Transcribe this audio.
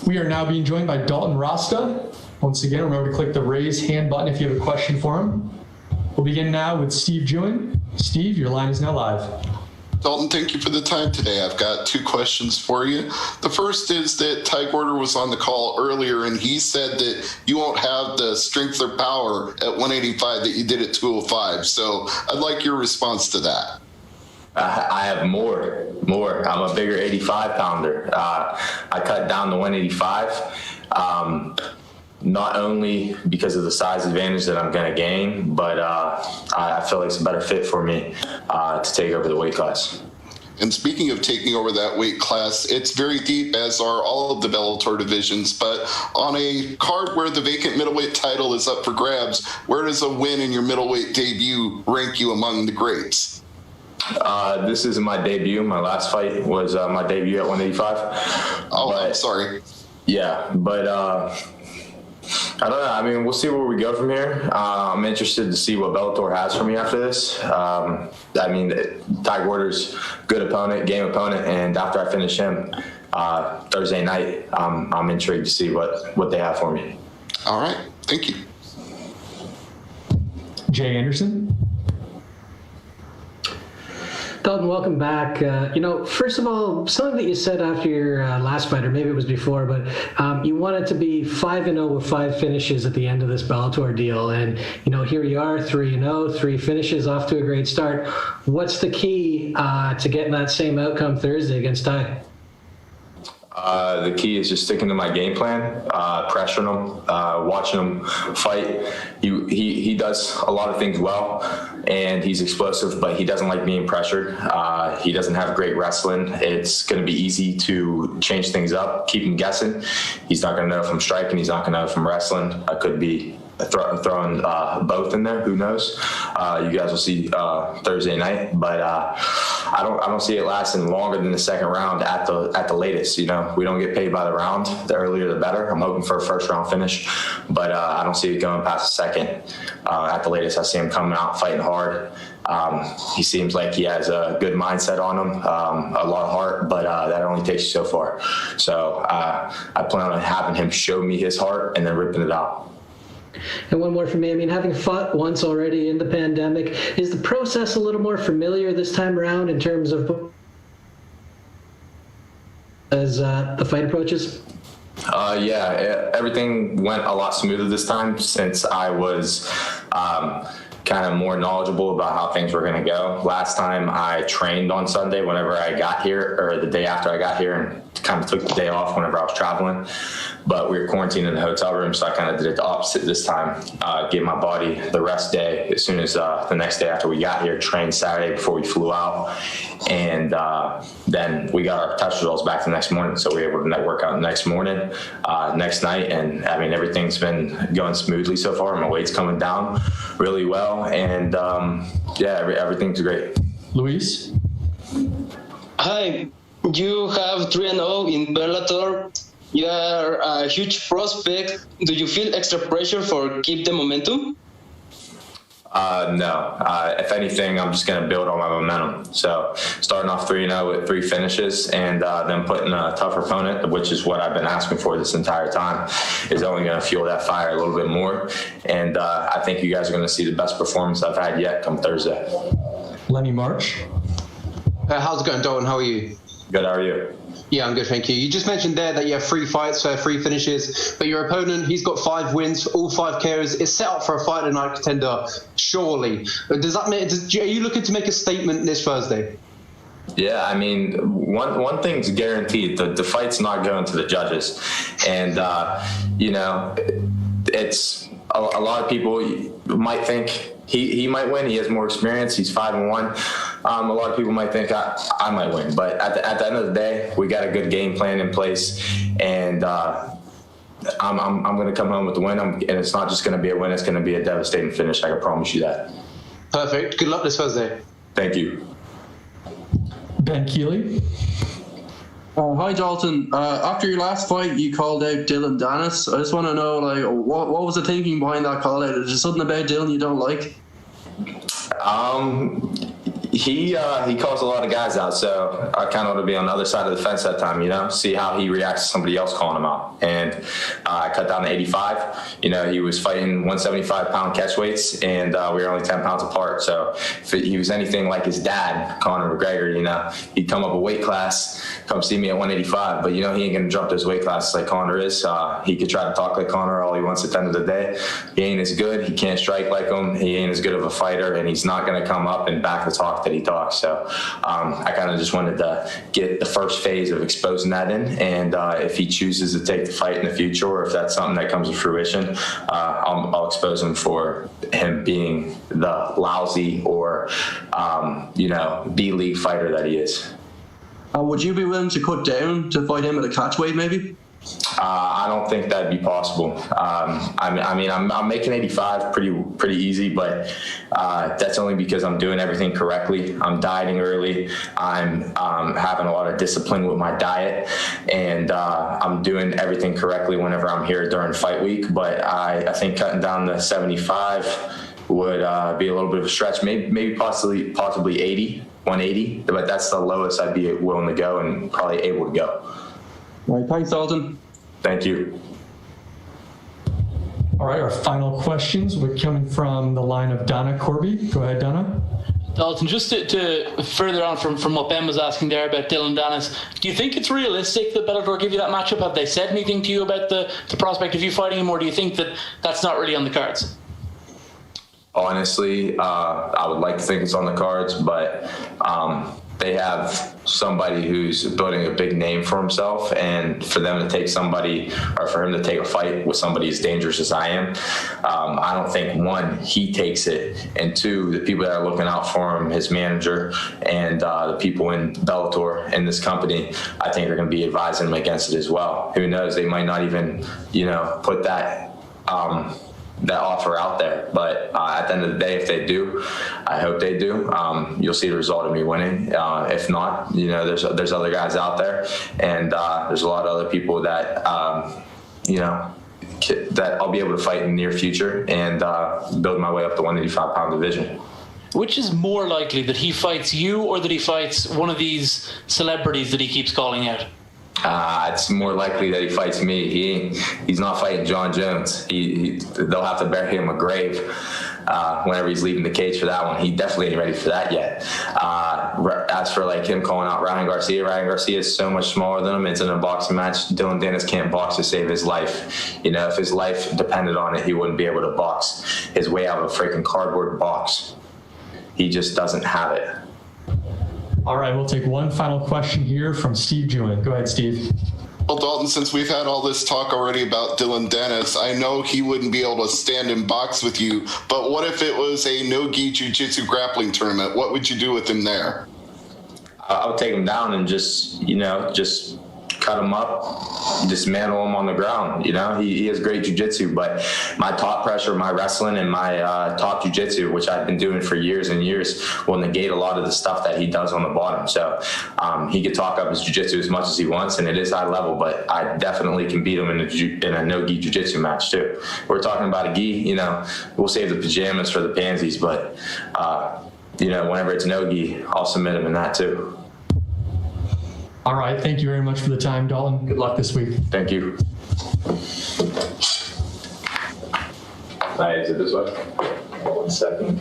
We are now being joined by Dalton Rosta. Once again, remember to click the raise hand button if you have a question for him. We'll begin now with Steve Jewin. Steve, your line is now live. Dalton, thank you for the time today. I've got two questions for you. The first is that Ty Gwerder was on the call earlier, and he said that you won't have the strength or power at 185 that you did at 205. So I'd like your response to that. I have more. I'm a bigger 85 pounder. I cut down to 185. Not only because of the size advantage that I'm going to gain, but I feel like it's a better fit for me to take over the weight class. And speaking of taking over that weight class, it's very deep, as are all of the Bellator divisions. But on a card where the vacant middleweight title is up for grabs, where does a win in your middleweight debut rank you among the greats? This is my debut. My last fight was my debut at 185. I'm sorry. Yeah, but I don't know. I mean, we'll see where we go from here. I'm interested to see what Bellator has for me after this. I mean, Ty Gwerder's good opponent, game opponent, and after I finish him Thursday night, I'm intrigued to see what they have for me. All right. Thank you. Jay Anderson. Dalton, welcome back. First of all, something that you said after your last fight, or maybe it was before, but you wanted to be 5-0 with 5 finishes at the end of this Bellator deal. And, here you are, 3-0, 3 finishes, off to a great start. What's the key to getting that same outcome Thursday against Ty? The key is just sticking to my game plan, pressuring him, watching him fight. He does a lot of things well, and he's explosive, but he doesn't like being pressured. He doesn't have great wrestling. It's going to be easy to change things up, keep him guessing. He's not going to know if I'm striking. He's not going to know if I'm wrestling. I could be throwing both in there. Who knows? You guys will see Thursday night, but I don't see it lasting longer than the second round at the latest. We don't get paid by the round. The earlier the better. I'm hoping for a first round finish, but I don't see it going past the second. At the latest, I see him coming out fighting hard. He seems like he has a good mindset on him, a lot of heart, but that only takes you so far. So I plan on having him show me his heart and then ripping it out. And one more for me. I mean, having fought once already in the pandemic, is the process a little more familiar this time around in terms of as the fight approaches? Everything went a lot smoother this time since I was kind of more knowledgeable about how things were going to go. Last time I trained on Sunday whenever I got here, or the day after I got here, and kind of took the day off whenever I was traveling. But we were quarantined in the hotel room, so I kind of did it the opposite this time. Gave my body the rest day as soon as the next day after we got here, trained Saturday before we flew out. And then we got our test results back the next morning, so we were able to network out the next morning, next night. And I mean, everything's been going smoothly so far. My weight's coming down really well. And everything's great. Luis? Hi, you have 3-0 in Bellator. You are a huge prospect. Do you feel extra pressure for keep the momentum? No. If anything, I'm just going to build on my momentum. So starting off 3-0 with 3 finishes, and then putting a tougher opponent, which is what I've been asking for this entire time, is only going to fuel that fire a little bit more. And I think you guys are going to see the best performance I've had yet come Thursday. Lenny March? How's it going, Dalton? How are you? Good. How are you? Yeah, I'm good, thank you. You just mentioned there that you have 3 fights, 3 finishes, but your opponent, he's got 5 wins, all 5 KOs, is set up for a fight tonight contender, surely. Does that mean, are you looking to make a statement this Thursday? Yeah, I mean, one thing's guaranteed: the fight's not going to the judges, and it's a lot of people might think he might win. He has more experience. He's 5-1. A lot of people might think I might win, but at the end of the day, we got a good game plan in place, and I'm going to come home with the win. And it's not just going to be a win; it's going to be a devastating finish. I can promise you that. Perfect. Good luck this Thursday. Thank you. Ben Keeley? Hi, Dalton. After your last fight, you called out Dylan Dennis. I just want to know, what was the thinking behind that call out? Is there something about Dylan you don't like? He calls a lot of guys out, so I kind of want to be on the other side of the fence that time, see how he reacts to somebody else calling him out. And I cut down to 85. He was fighting 175-pound catch weights, and we were only 10 pounds apart. So if he was anything like his dad, Conor McGregor, he'd come up a weight class, come see me at 185. But he ain't gonna jump those weight classes like Conor is. He could try to talk like Conor all he wants at the end of the day. He ain't as good. He can't strike like him. He ain't as good of a fighter, and he's not gonna come up and back the talk that he talks. So I kind of just wanted to get the first phase of exposing that in, and if he chooses to take the fight in the future, or if that's something that comes to fruition, I'll expose him for him being the lousy or B-league fighter that he is. Would you be willing to cut down to fight him at a catch weight, maybe? I don't think that'd be possible. I'm making 85 pretty easy, but that's only because I'm doing everything correctly. I'm dieting early. I'm having a lot of discipline with my diet, and I'm doing everything correctly whenever I'm here during fight week. But I think cutting down to 75 would be a little bit of a stretch. Maybe possibly 180, but that's the lowest I'd be willing to go and probably able to go. All right, thanks, Dalton. Thank you. All right, our final questions were coming from the line of Donna Corby. Go ahead, Donna. Dalton, just to further on from what Ben was asking there about Dylan Dennis, do you think it's realistic that Bellator give you that matchup? Have they said anything to you about the prospect of you fighting him, or do you think that that's not really on the cards? Honestly, I would like to think it's on the cards, but they have somebody who's building a big name for himself, and for them to take somebody, or for him to take a fight with somebody as dangerous as I am, I don't think, one, he takes it, and two, the people that are looking out for him, his manager, and the people in Bellator, in this company, I think are going to be advising him against it as well. Who knows? They might not even, put that offer out there, but at the end of the day, if they do, I hope they do, you'll see the result of me winning. If not, there's other guys out there, and there's a lot of other people that that I'll be able to fight in the near future, and build my way up the 185-pound division. Which is more likely, that he fights you or that he fights one of these celebrities that he keeps calling out? It's more likely that he fights me. He's not fighting John Jones. They'll have to bury him a grave whenever he's leaving the cage for that one. He definitely ain't ready for that yet. As for him calling out Ryan Garcia is so much smaller than him. It's in a boxing match. Dylan Dennis can't box to save his life. If his life depended on it, he wouldn't be able to box his way out of a freaking cardboard box. He just doesn't have it. All right, we'll take one final question here from Steve Jewin. Go ahead, Steve. Well, Dalton, since we've had all this talk already about Dylan Dennis, I know he wouldn't be able to stand and box with you, but what if it was a no-gi jiu-jitsu grappling tournament? What would you do with him there? I would take him down and just cut him up, dismantle him on the ground. He has great jiu-jitsu, but my top pressure, my wrestling, and my top jiu-jitsu, which I've been doing for years and years, will negate a lot of the stuff that he does on the bottom. So he could talk up his jiu-jitsu as much as he wants, and it is high level, but I definitely can beat him in a no-gi jiu-jitsu match too. We're talking about a gi, we'll save the pajamas for the pansies, but whenever it's no-gi, I'll submit him in that too. All right, thank you very much for the time, Dalton. Good luck this week. Thank you. Can I exit this way? 1 second.